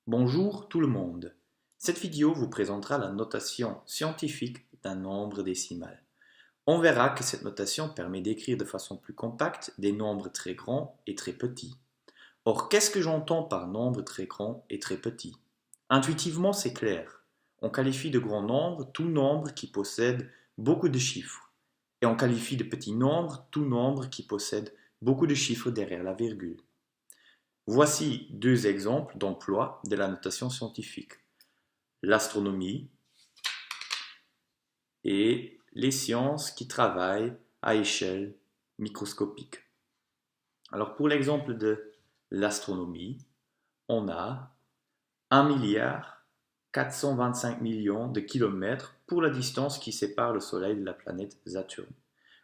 Bonjour tout le monde. Cette vidéo vous présentera la notation scientifique d'un nombre décimal. On verra que cette notation permet d'écrire de façon plus compacte des nombres très grands et très petits. Or, qu'est-ce que j'entends par nombre très grand et très petit? Intuitivement, c'est clair. On qualifie de grand nombre tout nombre qui possède beaucoup de chiffres. Et on qualifie de petit nombre tout nombre qui possède beaucoup de chiffres derrière la virgule. Voici deux exemples d'emploi de la notation scientifique: l'astronomie et les sciences qui travaillent à échelle microscopique. Alors pour l'exemple de l'astronomie, on a 1,425 milliard de kilomètres pour la distance qui sépare le Soleil de la planète Saturne.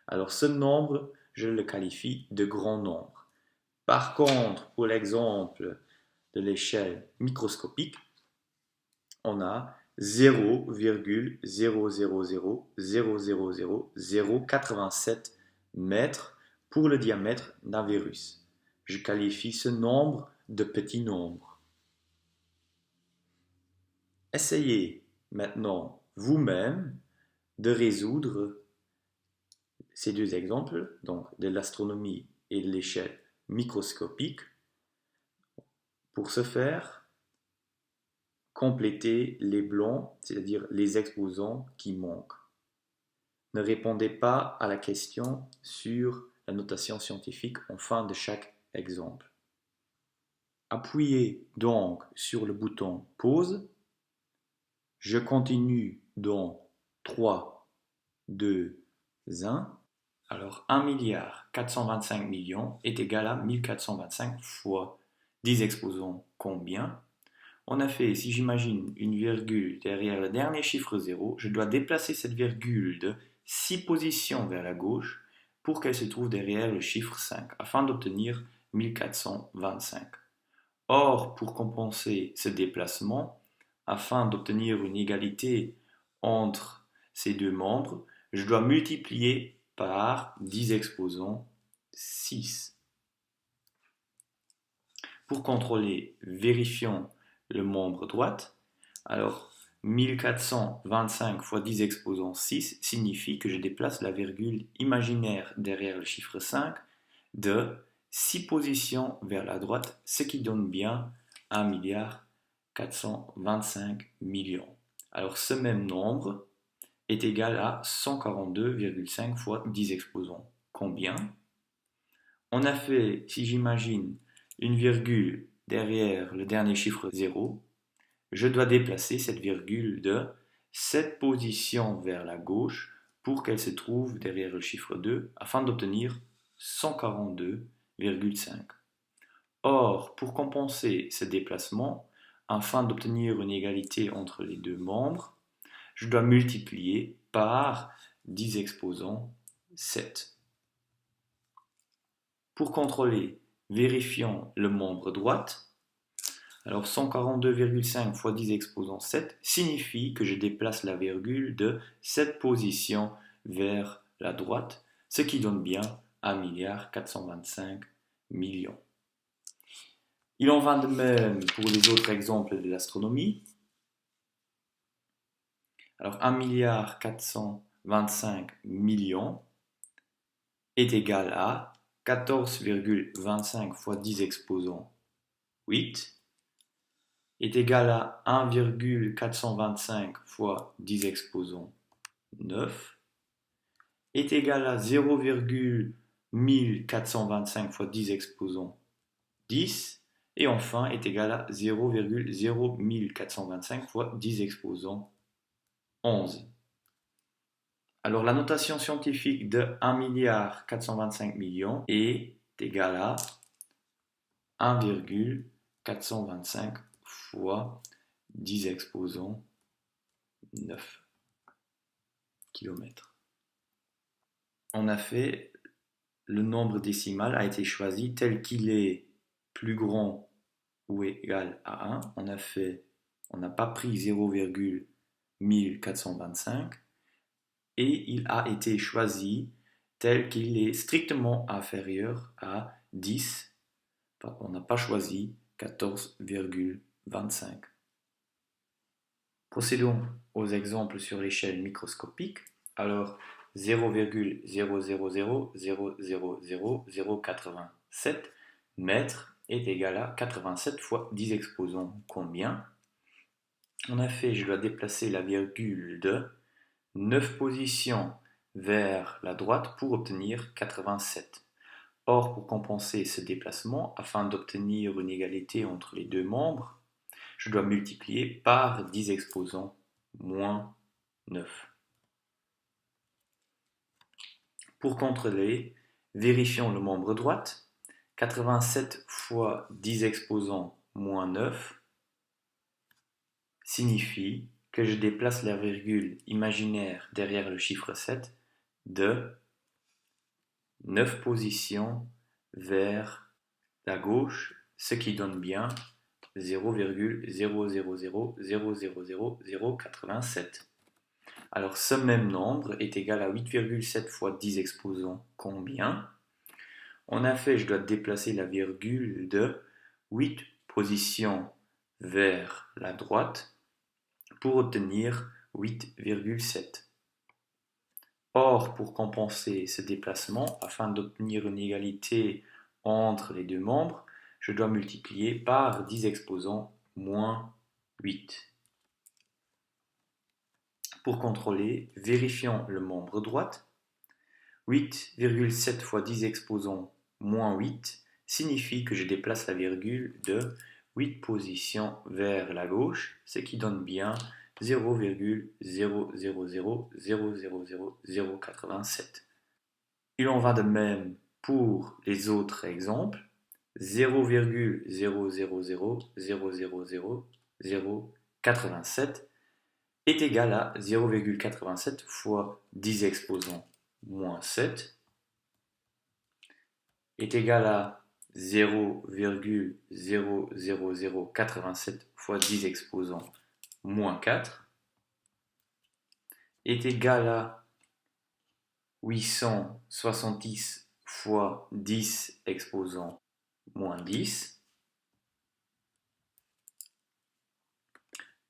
Alors ce nombre, je le qualifie de grand nombre. Par contre, pour l'exemple de l'échelle microscopique, on a 0,000000087 mètres pour le diamètre d'un virus. Je qualifie ce nombre de petit nombre. Essayez maintenant vous-même de résoudre ces deux exemples, donc de l'astronomie et de l'échelle microscopique. Pour ce faire, complétez les blancs, c'est-à-dire les exposants qui manquent. Ne répondez pas à la question sur la notation scientifique en fin de chaque exemple. Appuyez donc sur le bouton pause. Je continue dans 3, 2, 1. Alors 1,425 milliard est égal à 1425 fois 10 exposants combien? On a fait, si j'imagine une virgule derrière le dernier chiffre 0, je dois déplacer cette virgule de 6 positions vers la gauche pour qu'elle se trouve derrière le chiffre 5, afin d'obtenir 1425. Or, pour compenser ce déplacement, afin d'obtenir une égalité entre ces deux membres, je dois multiplier par 10 exposants 6. Pour contrôler, vérifions le membre droite. Alors, 1425 fois 10 exposant 6 signifie que je déplace la virgule imaginaire derrière le chiffre 5 de 6 positions vers la droite, ce qui donne bien 1,425 milliard. Alors, ce même nombre est égal à 142,5 fois 10 exposants combien? On a fait, si j'imagine, une virgule derrière le dernier chiffre 0, je dois déplacer cette virgule de 7 positions vers la gauche pour qu'elle se trouve derrière le chiffre 2 afin d'obtenir 142,5. Or, pour compenser ce déplacement, afin d'obtenir une égalité entre les deux membres, je dois multiplier par 10 exposants 7. Pour contrôler, vérifions le membre droite. Alors 142,5 fois 10 exposant 7 signifie que je déplace la virgule de 7 positions vers la droite, ce qui donne bien 1,425 milliard. Il en va de même pour les autres exemples de l'astronomie. Alors 1,425 milliard est égal à 14,25 fois 10 exposant 8 est égal à 1,425 fois 10 exposant 9 est égal à 0,1425 fois 10 exposant 10 et enfin est égal à 0,0425 fois 10 exposant 11. Alors la notation scientifique de 1,425 milliard est égale à 1,425 fois 10 exposant 9 km. On a fait, le nombre décimal a été choisi tel qu'il est plus grand ou égal à 1. On n'a pas pris 0,1425 et il a été choisi tel qu'il est strictement inférieur à 10. On n'a pas choisi 14,25. 25. Procédons aux exemples sur l'échelle microscopique. Alors, 0,000000087 mètres est égal à 87 fois 10 exposants combien? En effet, je dois déplacer la virgule de 9 positions vers la droite pour obtenir 87. Or, pour compenser ce déplacement, afin d'obtenir une égalité entre les deux membres, je dois multiplier par 10 exposants moins 9. Pour contrôler, vérifions le membre droite. 87 fois 10 exposants moins 9 signifie que je déplace la virgule imaginaire derrière le chiffre 7 de 9 positions vers la gauche, ce qui donne bien 0,000000087. Alors ce même nombre est égal à 8,7 fois 10 exposants combien? En effet, je dois déplacer la virgule de 8 positions vers la droite pour obtenir 8,7. Or, pour compenser ce déplacement, afin d'obtenir une égalité entre les deux membres, je dois multiplier par 10 exposants moins 8. Pour contrôler, vérifions le membre droite. 8,7 fois 10 exposants moins 8 signifie que je déplace la virgule de 8 positions vers la gauche, ce qui donne bien 0,000000087. Il en va de même pour les autres exemples. 0,000000087 est égal à 0,87 fois 10 exposants moins 7 est égal à 0,00087 fois 10 exposants moins 4 est égal à 870 fois 10 exposants moins 10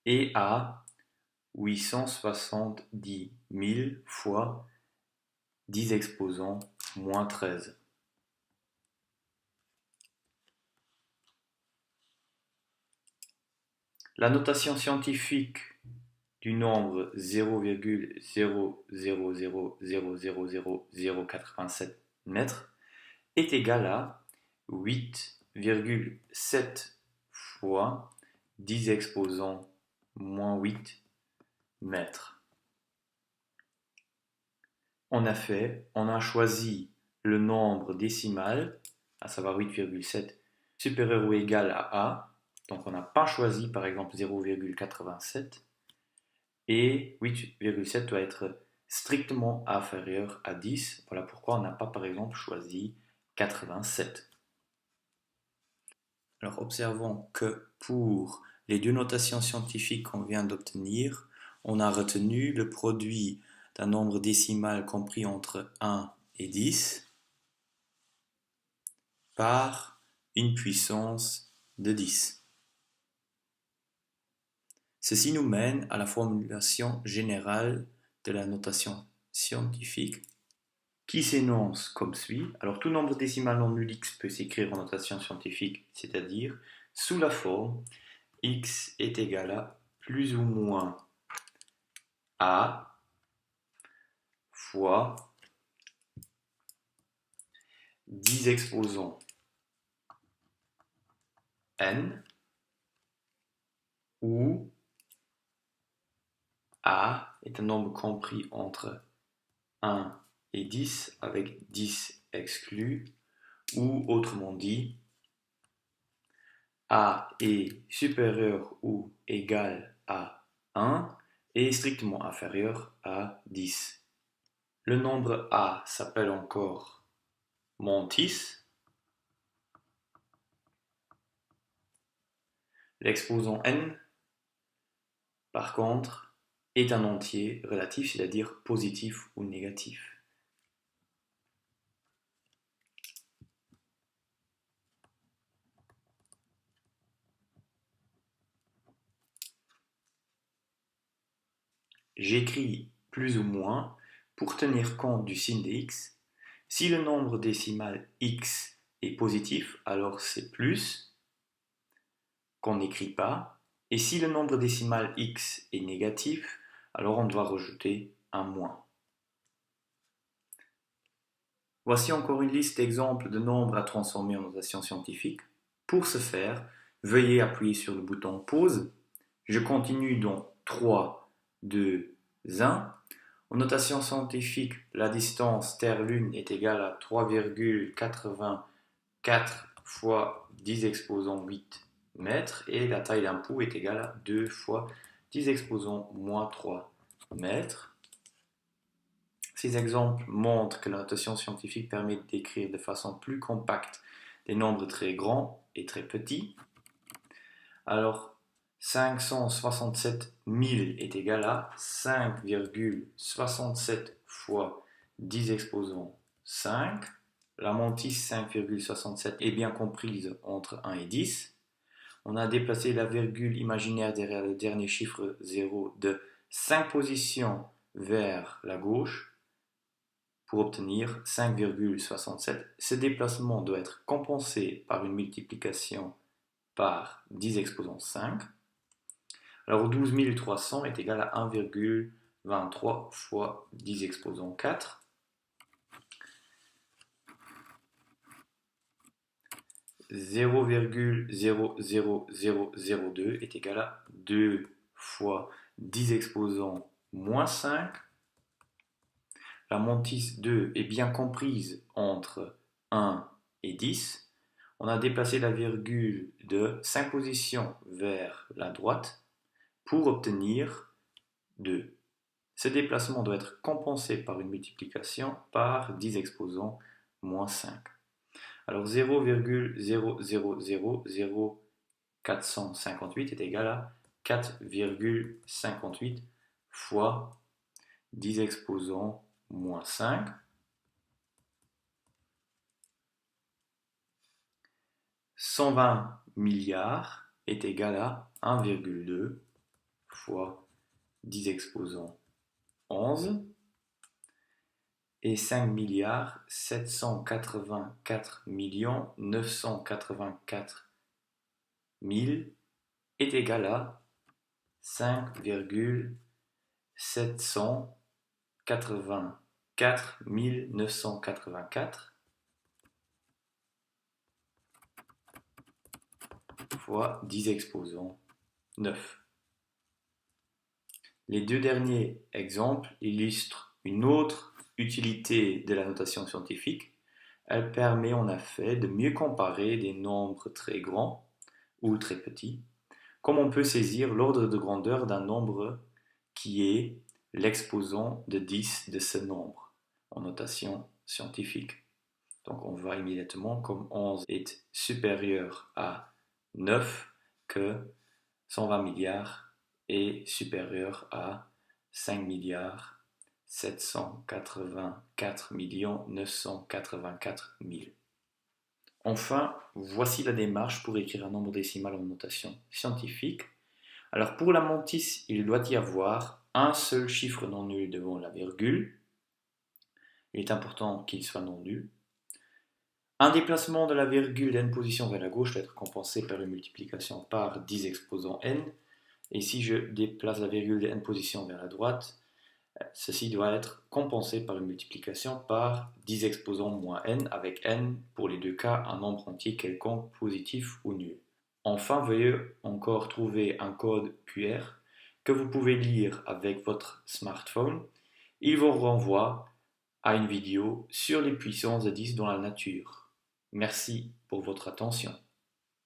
et à 870 000 fois 10 exposants moins 13. La notation scientifique du nombre 0,000000087 mètres est égal à 8,7 fois 10 exposants moins 8 mètres. En effet, on a choisi le nombre décimal, à savoir 8,7, supérieur ou égal à A. Donc on n'a pas choisi par exemple 0,87 et 8,7 doit être strictement inférieur à 10. Voilà pourquoi on n'a pas par exemple choisi 87. Alors observons que pour les deux notations scientifiques qu'on vient d'obtenir, on a retenu le produit d'un nombre décimal compris entre 1 et 10 par une puissance de 10. Ceci nous mène à la formulation générale de la notation scientifique qui s'énonce comme suit. Alors tout nombre décimal non nul x peut s'écrire en notation scientifique, c'est-à-dire sous la forme x est égal à plus ou moins a fois 10 exposants n où a est un nombre compris entre 1 et 10 avec 10 exclus, ou autrement dit, a est supérieur ou égal à 1 et strictement inférieur à 10. Le nombre a s'appelle encore mantis. L'exposant n, par contre, est un entier relatif, c'est-à-dire positif ou négatif. j'écris plus ou moins pour tenir compte du signe de x. Si le nombre décimal x est positif, alors c'est plus, qu'on n'écrit pas. Et si le nombre décimal x est négatif, alors on doit rajouter un moins. Voici encore une liste d'exemples de nombres à transformer en notation scientifique. Pour ce faire, veuillez appuyer sur le bouton pause. Je continue dans 3, 2, 1. En notation scientifique, la distance Terre-Lune est égale à 3,84 fois 10 exposant 8 mètres et la taille d'un pot est égale à 2 fois 10 exposant moins 3 mètres. Ces exemples montrent que la notation scientifique permet d'écrire de façon plus compacte des nombres très grands et très petits. Alors, 567 000 est égal à 5,67 fois 10 exposant 5. La mantisse 5,67 est bien comprise entre 1 et 10. On a déplacé la virgule imaginaire derrière le dernier chiffre 0 de 5 positions vers la gauche pour obtenir 5,67. Ce déplacement doit être compensé par une multiplication par 10 exposant 5. Alors 12 300 est égal à 1,23 fois 10 exposant 4. « 0,00002 est égal à 2 fois 10 exposant moins 5. La mantisse 2 est bien comprise entre 1 et 10. On a déplacé la virgule de 5 positions vers la droite pour obtenir 2. Ce déplacement doit être compensé par une multiplication par 10 exposant moins 5. Alors 0,0000458 est égal à 4,58 fois 10 exposant moins 5. 120 milliards est égal à 1,2 fois 10 exposant 11. Et 5 milliards 784 millions 984 000 est égal à 5,784 984 fois 10 exposant 9. Les deux derniers exemples illustrent une autre utilité de la notation scientifique. Elle permet en effet de mieux comparer des nombres très grands ou très petits, comme on peut saisir l'ordre de grandeur d'un nombre qui est l'exposant de 10 de ce nombre en notation scientifique. Donc on voit immédiatement comme 11 est supérieur à 9 que 120 milliards est supérieur à 5 milliards 784 984 000. Enfin, voici la démarche pour écrire un nombre décimal en notation scientifique. Alors pour la mantisse, il doit y avoir un seul chiffre non nul devant la virgule. Il est important qu'il soit non nul. Un déplacement de la virgule n position vers la gauche doit être compensé par une multiplication par 10 exposant n. Et si je déplace la virgule de n position vers la droite, ceci doit être compensé par une multiplication par 10 exposant moins n, avec n, pour les deux cas, un nombre entier quelconque, positif ou nul. Enfin, veuillez encore trouver un code QR que vous pouvez lire avec votre smartphone. Il vous renvoie à une vidéo sur les puissances de 10 dans la nature. Merci pour votre attention.